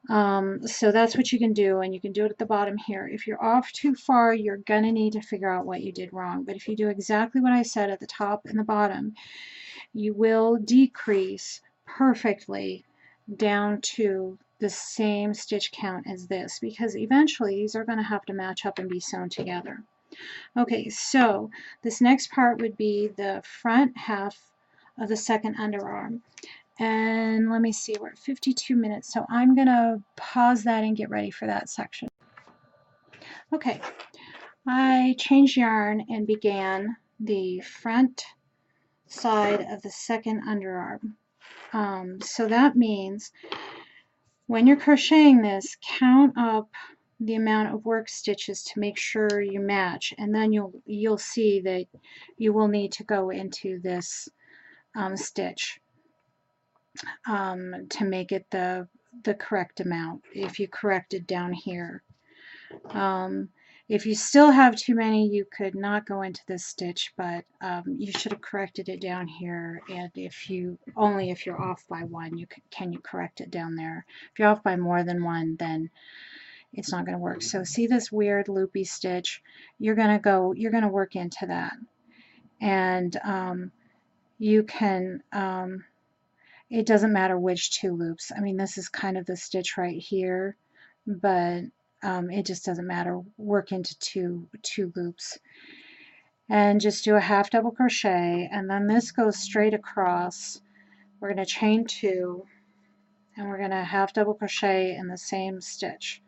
So that's what you can do, and you can do it at the bottom here. If you're off too far, you're going to need to figure out what you did wrong. But if you do exactly what I said at the top and the bottom, you will decrease perfectly down to the same stitch count as this, because eventually these are going to have to match up and be sewn together. Okay, so this next part would be the front half of the second underarm. And let me see, we're at 52 minutes, so I'm going to pause that and get ready for that section. Okay, I changed yarn and began the front side of the second underarm. So that means when you're crocheting this, count up the amount of work stitches to make sure you match, and then you'll see that you will need to go into this stitch to make it the correct amount if you corrected down here. If you still have too many, you could not go into this stitch, but you should have corrected it down here, and if you're off by 1, you can correct it down there. If you're off by more than 1, then it's not going to work. So see this weird loopy stitch? You're going to work into that, and you can it doesn't matter which 2 loops. I mean, this is kind of the stitch right here, but it just doesn't matter. Work into two loops and just do a half double crochet, and then this goes straight across. We're going to chain 2 and we're going to half double crochet in the same stitch.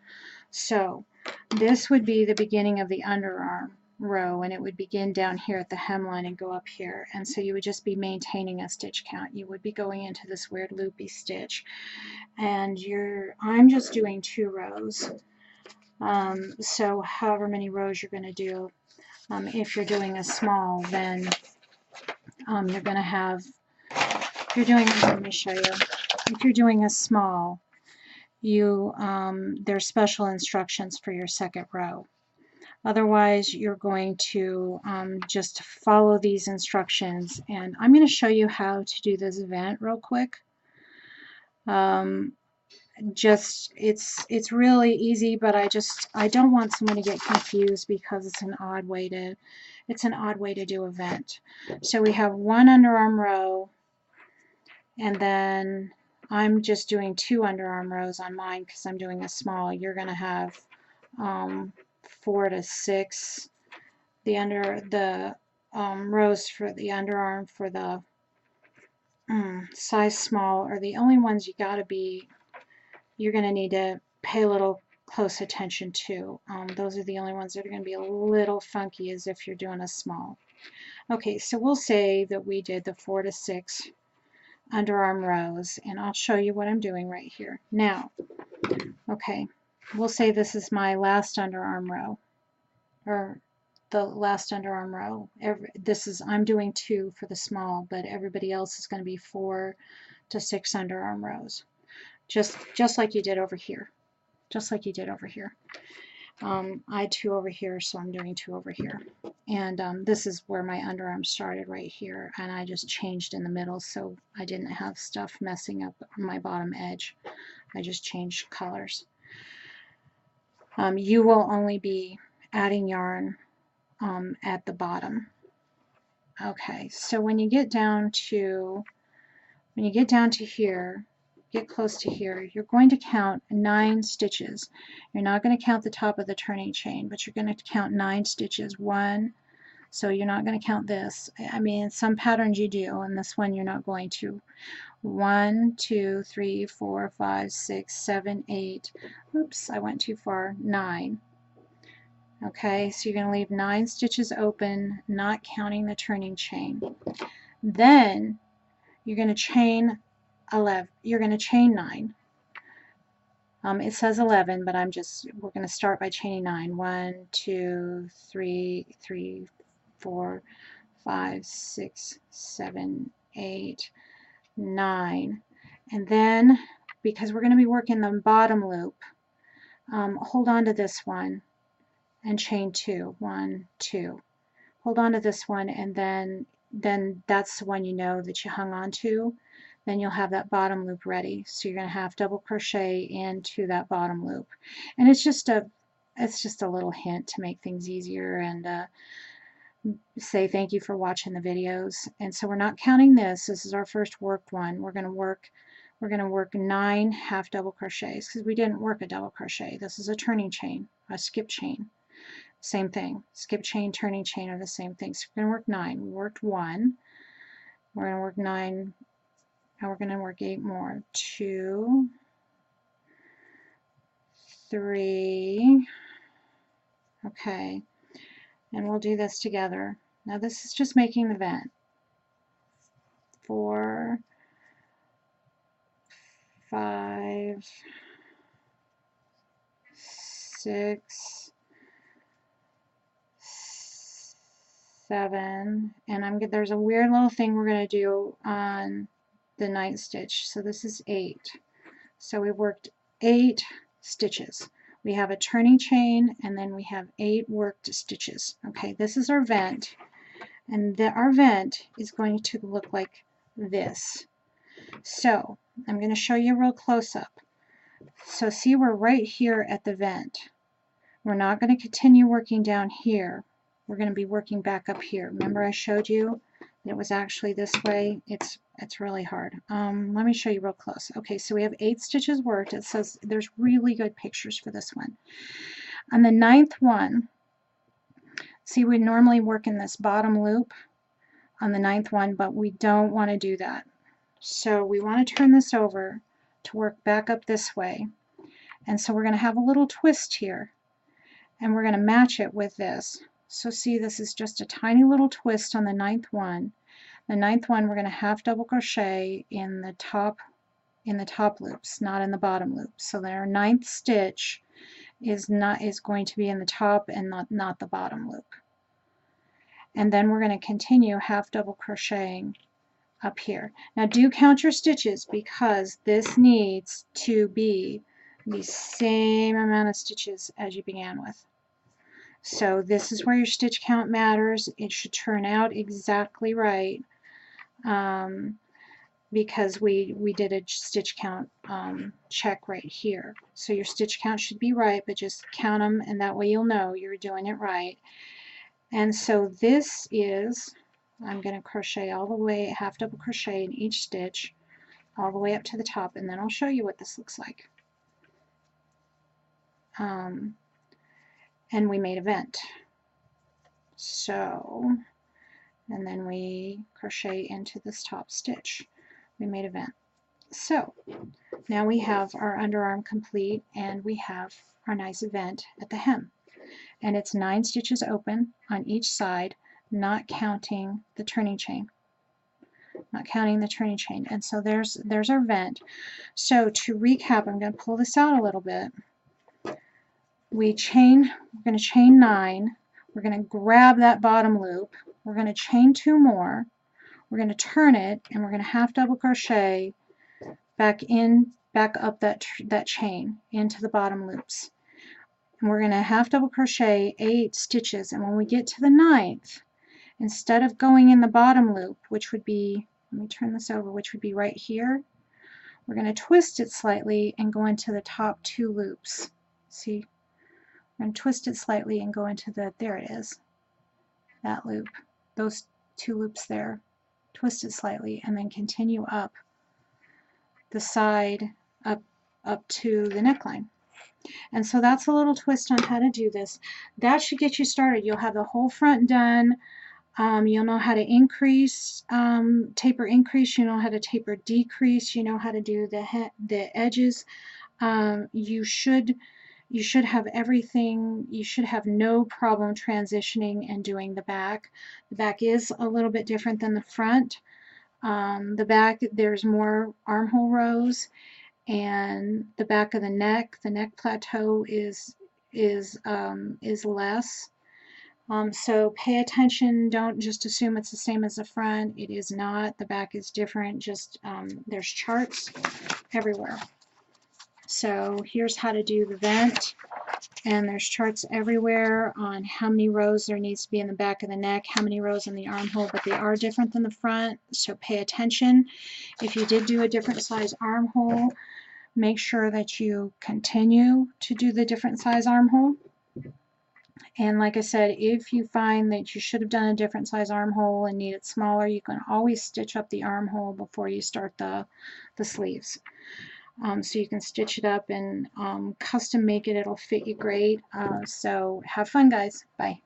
So this would be the beginning of the underarm row, and it would begin down here at the hemline and go up here, and so you would just be maintaining a stitch count. You would be going into this weird loopy stitch, and I'm just doing 2 rows. So however many rows you're going to do, if you're doing a small, then you're going to have, let me show you, if you're doing a small, there's special instructions for your second row. Otherwise, you're going to just follow these instructions. And I'm going to show you how to do this vent real quick. It's really easy, but I don't want someone to get confused because it's an odd way to do a vent. So we have one underarm row, and then I'm just doing 2 underarm rows on mine because I'm doing a small. You're going to have 4 to 6. The rows for the underarm for the size small are the only ones you're going to need to pay a little close attention to. Those are the only ones that are going to be a little funky as if you're doing a small. Okay, so we'll say that we did the 4 to 6 underarm rows, and I'll show you what I'm doing right here. Now, okay, we'll say this is my last underarm row, or the last underarm row. I'm doing 2 for the small, but everybody else is going to be 4 to 6 underarm rows, just like you did over here. Just like you did over here. I had 2 over here, so I'm doing 2 over here. And this is where my underarm started right here, and I just changed in the middle so I didn't have stuff messing up my bottom edge. I just changed colors. You will only be adding yarn at the bottom. Okay, so when you get down to here, get close to here, you're going to count 9 stitches. You're not going to count the top of the turning chain, but you're going to count 9 stitches. 1, so you're not going to count this. I mean, some patterns you do, and this one you're not going to. 1, 2, 3, 4, 5, 6, 7, 8. Oops, I went too far. 9. Okay, so you're going to leave 9 stitches open, not counting the turning chain. Then you're going to chain 11. You're going to chain 9. It says 11, but we're going to start by chaining 9. 1, 2, 3, 4, 5, 6, 7, 8, 9. And then, because we're going to be working the bottom loop, hold on to this one and chain 2. 1, 2. Hold on to this one, and then that's the one you know that you hung on to. Then you'll have that bottom loop ready. So you're going to have double crochet into that bottom loop. And it's just a little hint to make things easier and say thank you for watching the videos. And so we're not counting this. This is our first worked one. We're going to work 9 half double crochets because we didn't work a double crochet. This is a turning chain, a skip chain. Same thing. Skip chain, turning chain are the same thing. So we're going to work 9. We worked 1. We're going to work 9. Now we're going to work 8 more. 2, 3. Okay. And we'll do this together. Now this is just making the vent. 4, 5, 6, 7, and there's a weird little thing we're going to do on the 9th stitch. So this is 8. So we worked 8 stitches. We have a turning chain, and then we have 8 worked stitches. Okay, this is our vent, and our vent is going to look like this. So I'm going to show you a real close-up. So see, we're right here at the vent. We're not going to continue working down here. We're going to be working back up here. Remember I showed you that it was actually this way? It's really hard. Let me show you real close. Okay, so we have 8 stitches worked. It says there's really good pictures for this one. On the 9th one, see, we normally work in this bottom loop on the 9th one, but we don't want to do that. So we want to turn this over to work back up this way. And so we're going to have a little twist here, and we're going to match it with this. So see, this is just a tiny little twist on the 9th one. The 9th one, we're going to half double crochet in the top loops, not in the bottom loops. So our 9th stitch is going to be in the top and not the bottom loop. And then we're going to continue half double crocheting up here. Now do count your stitches because this needs to be the same amount of stitches as you began with. So this is where your stitch count matters. It should turn out exactly right, because we did a stitch count check right here. So your stitch count should be right, but just count them, and that way you'll know you're doing it right. And so this is, I'm going to crochet all the way, half double crochet in each stitch all the way up to the top, and then I'll show you what this looks like. And we made a vent. So, and then we crochet into this top stitch. We made a vent. So now we have our underarm complete, and we have our nice vent at the hem. And it's 9 stitches open on each side, not counting the turning chain. Not counting the turning chain. And so there's our vent. So to recap, I'm going to pull this out a little bit. We're going to chain 9. We're going to grab that bottom loop. We're going to chain 2 more. We're going to turn it, and we're going to half double crochet back up that chain into the bottom loops. And we're going to half double crochet 8 stitches, and when we get to the 9th, instead of going in the bottom loop, which would be, let me turn this over, which would be right here, we're going to twist it slightly and go into the top 2 loops. See? We're going to twist it slightly and go into the, there it is, that loop, those 2 loops there. Twist it slightly and then continue up the side up to the neckline. And so that's a little twist on how to do this. That should get you started. You'll have the whole front done. You'll know how to increase, taper increase. You know how to taper decrease. You know how to do the edges. You should have everything. You should have no problem transitioning and doing the back. The back is a little bit different than the front. The back, there's more armhole rows, and the back of the neck plateau is less. So pay attention. Don't just assume it's the same as the front. It is not. The back is different. Just there's charts everywhere. So here's how to do the vent, and there's charts everywhere on how many rows there needs to be in the back of the neck, how many rows in the armhole, but they are different than the front, so pay attention. If you did do a different size armhole, make sure that you continue to do the different size armhole. And like I said, if you find that you should have done a different size armhole and need it smaller, you can always stitch up the armhole before you start the sleeves. So you can stitch it up and custom make it. It'll fit you great. So have fun, guys. Bye.